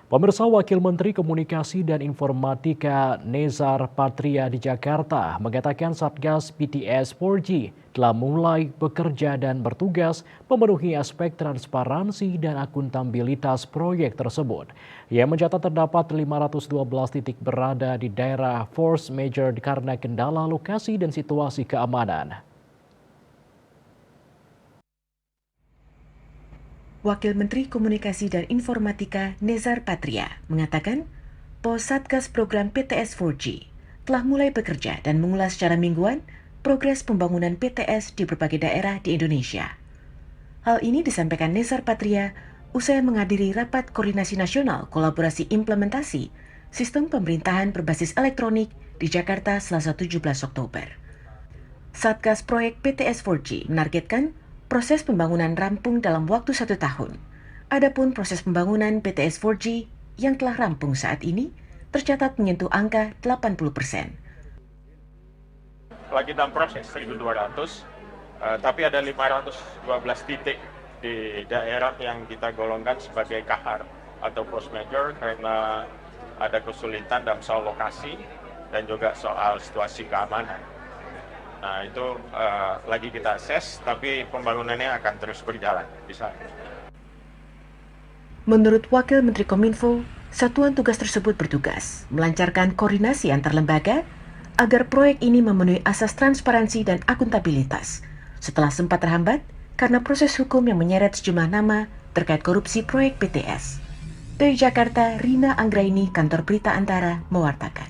Pemirsa, Wakil Menteri Komunikasi dan Informatika Nezar Patria di Jakarta mengatakan Satgas BTS 4G telah mulai bekerja dan bertugas memenuhi aspek transparansi dan akuntabilitas proyek tersebut. Ia mencatat terdapat 512 titik berada di daerah force major karena kendala lokasi dan situasi keamanan. Wakil Menteri Komunikasi dan Informatika Nezar Patria mengatakan, Pos Satgas Program PTS 4G telah mulai bekerja dan mengulas secara mingguan progres pembangunan PTS di berbagai daerah di Indonesia. Hal ini disampaikan Nezar Patria usai menghadiri Rapat Koordinasi Nasional Kolaborasi Implementasi Sistem Pemerintahan Berbasis Elektronik di Jakarta Selasa 17 Oktober. Satgas Proyek PTS 4G menargetkan proses pembangunan rampung dalam waktu 1 tahun. Adapun proses pembangunan PTS 4G yang telah rampung saat ini tercatat menyentuh angka 80%. Lagi dalam proses 1.200, tapi ada 512 titik di daerah yang kita golongkan sebagai kahar atau force major karena ada kesulitan dalam soal lokasi dan juga soal situasi keamanan. Nah itu lagi kita assess, tapi pembangunannya akan terus berjalan di sana. Menurut Wakil Menteri Kominfo, satuan tugas tersebut bertugas melancarkan koordinasi antar lembaga agar proyek ini memenuhi asas transparansi dan akuntabilitas setelah sempat terhambat karena proses hukum yang menyeret sejumlah nama terkait korupsi proyek PTS. Dari Jakarta, Rina Anggraini, Kantor Berita Antara, mewartakan.